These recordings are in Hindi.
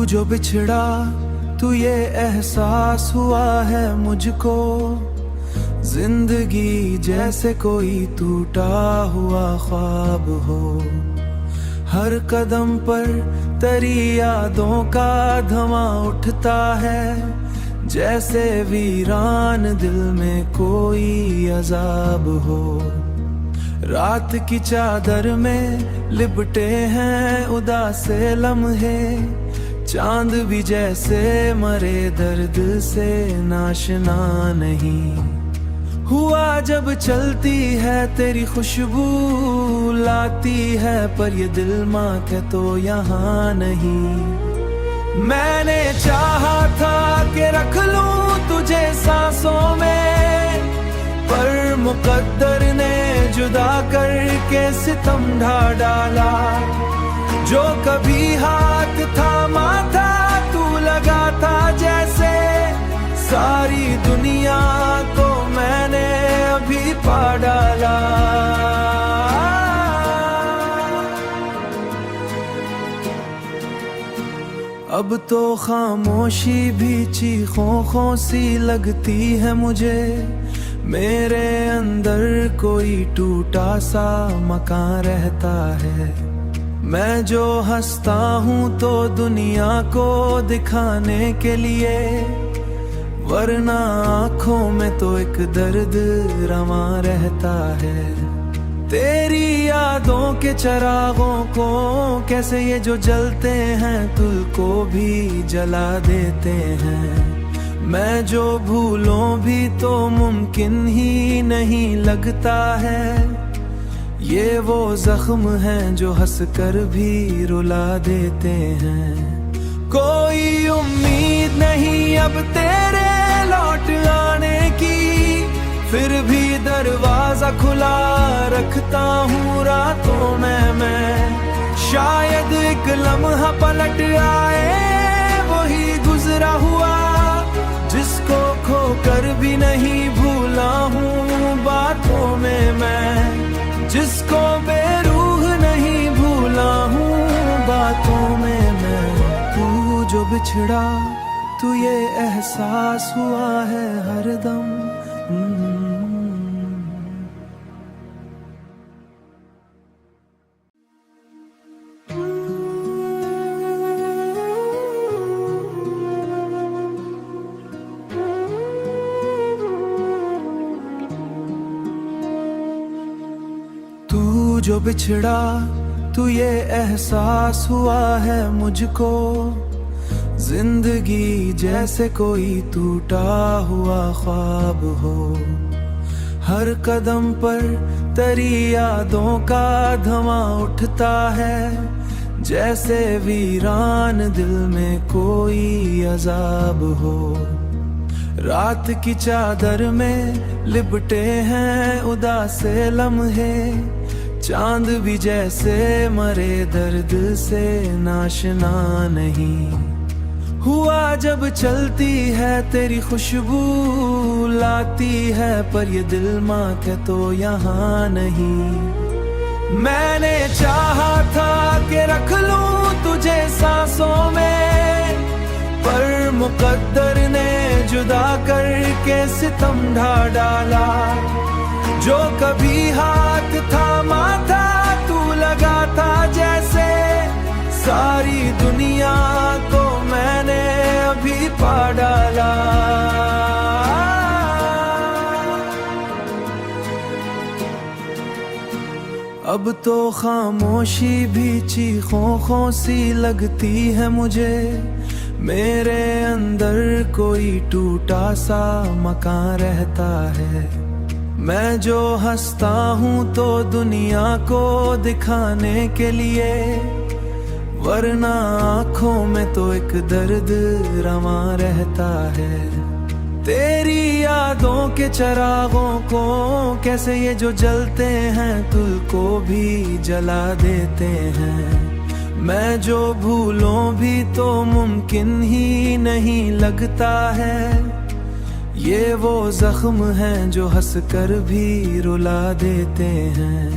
जो बिछड़ा तू ये एहसास हुआ है मुझको, जिंदगी जैसे कोई टूटा हुआ ख्वाब हो। हर कदम पर तेरी यादों का धुआं उठता है, जैसे वीरान दिल में कोई अजाब हो। रात की चादर में लिपटे हैं उदासे लम्हे, चांद भी जैसे मरे दर्द से नाशना नहीं हुआ। जब चलती है तेरी खुशबू लाती है, पर ये दिल मांगे तो यहाँ नहीं। मैंने चाहा था कि रख लूं तुझे सांसों में, पर मुकद्दर ने जुदा करके सितम ढा डाला। जो कभी हाथ थामा था तू लगा था जैसे, सारी दुनिया को मैंने अभी पा डाला। अब तो खामोशी भी चीखों सी लगती है मुझे, मेरे अंदर कोई टूटा सा मकान रहता है। मैं जो हंसता हूँ तो दुनिया को दिखाने के लिए, वरना आँखों में तो एक दर्द रमा रहता है। तेरी यादों के चिरागों को कैसे ये जो जलते हैं तुल को भी जला देते हैं। मैं जो भूलों भी तो मुमकिन ही नहीं लगता है, ये वो जख्म हैं जो हंस कर भी रुला देते हैं। कोई उम्मीद नहीं अब तेरे लौट आने की, फिर भी दरवाजा खुला रखता हूँ रातों में मैं। शायद एक लम्हा पलट आए वही गुजरा हुआ, जिसको खोकर भी नहीं भूला हूँ बातों में मैं। जिसको बेरूह नहीं भूला हूँ बातों में मैं। तू जो बिछड़ा तू ये एहसास हुआ है हरदम। तू जो बिछड़ा तू ये एहसास हुआ है मुझको, जिंदगी जैसे कोई टूटा हुआ ख्वाब हो। हर कदम पर तेरी यादों का धुआं उठता है, जैसे वीरान दिल में कोई अजाब हो। रात की चादर में लिपटे हैं उदासे लम्हे, चांद भी जैसे मरे दर्द से नाशना नहीं हुआ। जब चलती है तेरी खुशबू लाती है, पर ये दिल मांगे तो यहाँ नहीं। मैंने चाहा था कि रख लूं तुझे सांसों में, पर मुकद्दर ने जुदा करके सितम ढा डाला। जो कभी हाथ थामा था तू लगा था जैसे, सारी दुनिया को मैंने अभी पा डाला। अब तो खामोशी भी चीखों सी लगती है मुझे, मेरे अंदर कोई टूटा सा मकान रहता है। मैं जो हंसता हूँ तो दुनिया को दिखाने के लिए, वरना आँखों में तो एक दर्द रमा रहता है। तेरी यादों के चिरागों को कैसे ये जो जलते हैं तुल को भी जला देते हैं। मैं जो भूलों भी तो मुमकिन ही नहीं लगता है, ये वो जख्म हैं जो हंस कर भी रुला देते हैं।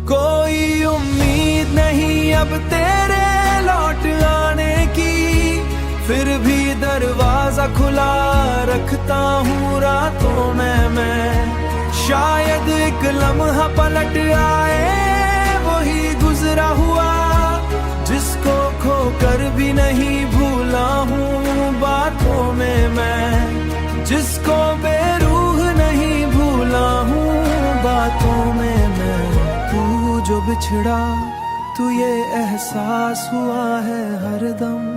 कोई उम्मीद नहीं अब तेरे लौट आने की, फिर भी दरवाजा खुला रखता हूँ रातों में मैं। शायद एक लम्हा पलट आए वही गुजरा हुआ, जिसको खोकर भी नहीं भूला हूँ बातों में मैं, जिसको बेरूह नहीं भूला हूँ बातों में मैं। तू जो बिछड़ा तू ये एहसास हुआ है हरदम।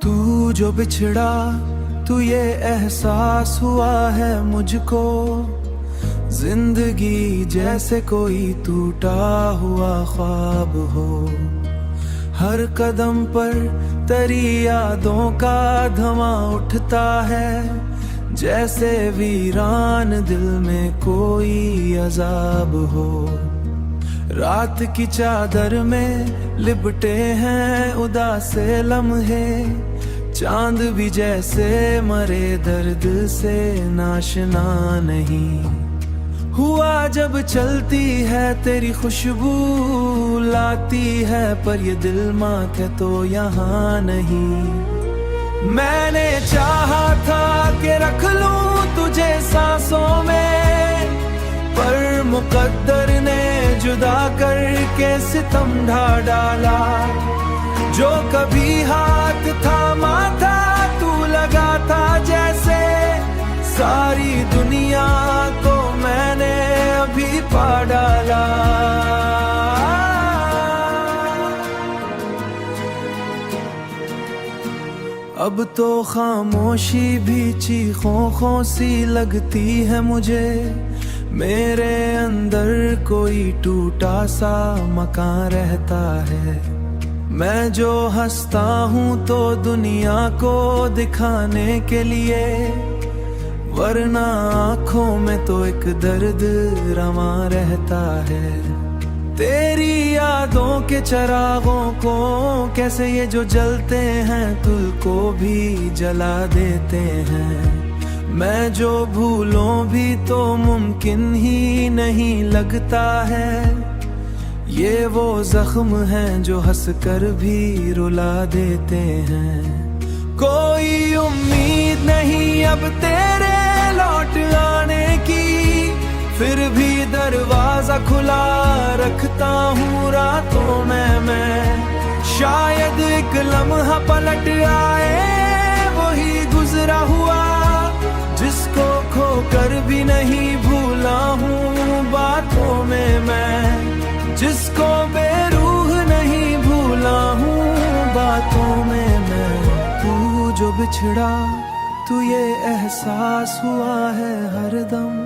तू जो बिछड़ा तू ये एहसास हुआ है मुझको, जिंदगी जैसे कोई टूटा हुआ ख्वाब हो। हर कदम पर तेरी यादों का धुआं उठता है, जैसे वीरान दिल में कोई अजाब हो। रात की चादर में लिपटे हैं उदासे लम्हे, चांद भी जैसे मरे दर्द से नाशना नहीं। हुआ जब चलती है तेरी खुशबू लाती है, पर ये दिल माथे तो यहाँ नहीं। मैंने चाहा था कि रख लूं तुझे सांसों में, पर मुकद्दर ने जुदा करके सितम ढा डाला। जो कभी हाथ थामा था तू लगा था जैसे, सारी दुनिया को मैंने अभी पा डाला। अब तो खामोशी भी चीखों सी लगती है मुझे, मेरे अंदर कोई टूटा सा मकान रहता है। मैं जो हंसता हूँ तो दुनिया को दिखाने के लिए, वरना आँखों में तो एक दर्द रमा रहता है। तेरी यादों के चिरागों को कैसे ये जो जलते हैं तुल को भी जला देते हैं। मैं जो भूलों भी तो मुमकिन ही नहीं लगता है, ये वो जख्म हैं जो हंस कर भी रुला देते हैं। कोई उम्मीद नहीं अब तेरे लौट आने की, फिर भी दरवाजा खुला रखता हूँ रातों में मैं। शायद एक लम्हा पलट आए वही गुजरा हुआ, जिसको खोकर भी नहीं भूला हूँ बातों में मैं, जिसको बेरूह नहीं भूला हूँ बातों में मैं। तू जो बिछड़ा तू ये एहसास हुआ है हरदम।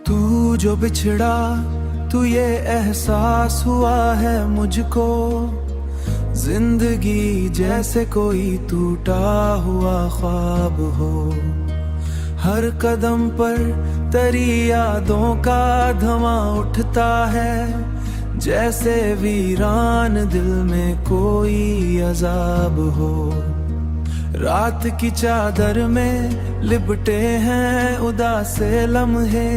तू जो बिछड़ा तू ये एहसास हुआ है मुझको, जिंदगी जैसे कोई टूटा हुआ ख्वाब हो। हर कदम पर तेरी यादों का धुआं उठता है, जैसे वीरान दिल में कोई अजाब हो। रात की चादर में लिपटे हैं उदासे लम्हे,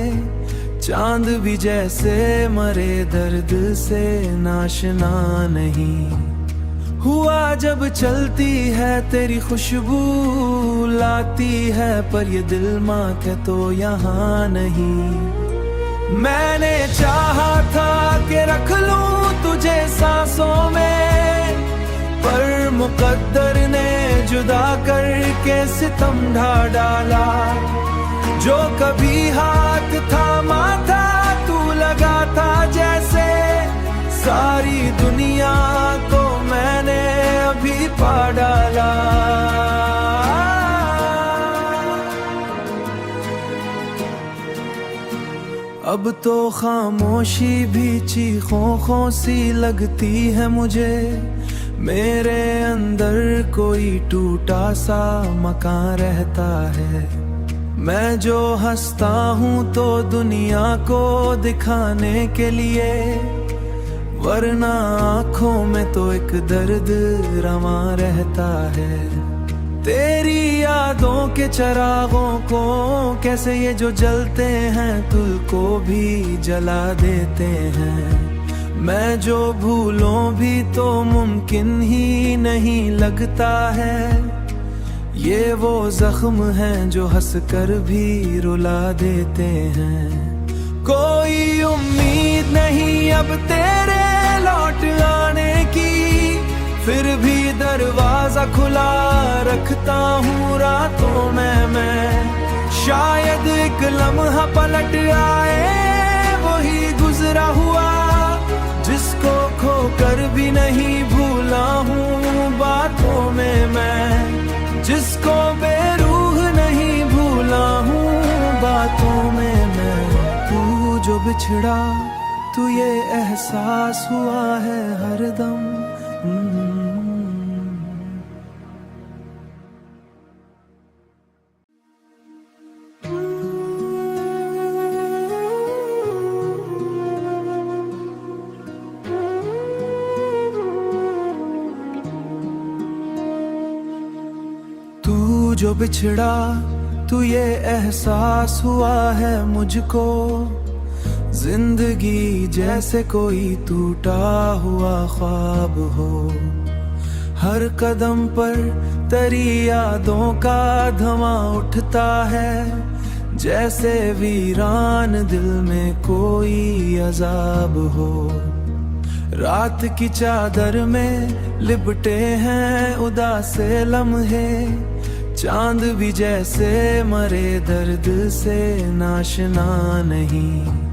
चांद भी जैसे मरे दर्द से नाशना नहीं। हुआ जब चलती है तेरी खुशबू लाती है, पर ये दिल माथे तो यहाँ नहीं। मैंने चाहा था कि रख लूं तुझे सांसों में, पर मुकद्दर ने जुदा करके सितम ढा डाला। जो कभी हाथ थामा था तू लगा था जैसे, सारी दुनिया को मैंने अभी पा डाला। अब तो खामोशी भी चीखों सी लगती है मुझे। मेरे अंदर कोई टूटा सा मकान रहता है। मैं जो हंसता हूँ तो दुनिया को दिखाने के लिए, वरना आँखों में तो एक दर्द रमा रहता है। तेरी यादों के चिरागों को कैसे ये जो जलते हैं तुल को भी जला देते हैं। मैं जो भूलों भी तो मुमकिन ही नहीं लगता है। ये वो जख्म हैं जो हंस कर भी रुला देते हैं। कोई उम्मीद नहीं अब तेरे लौट आने की, फिर भी दरवाजा खुला रखता हूँ रातों में मैं। शायद एक लम्हा पलट आए वही गुजरा हुआ, जिसको खोकर भी नहीं भूला हूँ बातों में मैं। जिसको बेरूह नहीं भूला हूँ बातों में मैं। तू जो बिछड़ा तू ये एहसास हुआ है हरदम। तू जो बिछड़ा तू ये एहसास हुआ है मुझको। जिंदगी जैसे कोई टूटा हुआ ख्वाब हो। हर कदम पर तेरी यादों का धुआं उठता है, जैसे वीरान दिल में कोई अजाब हो। रात की चादर में लिपटे हैं उदासे लम्हे, चांद भी जैसे मरे दर्द से नाशना नहीं।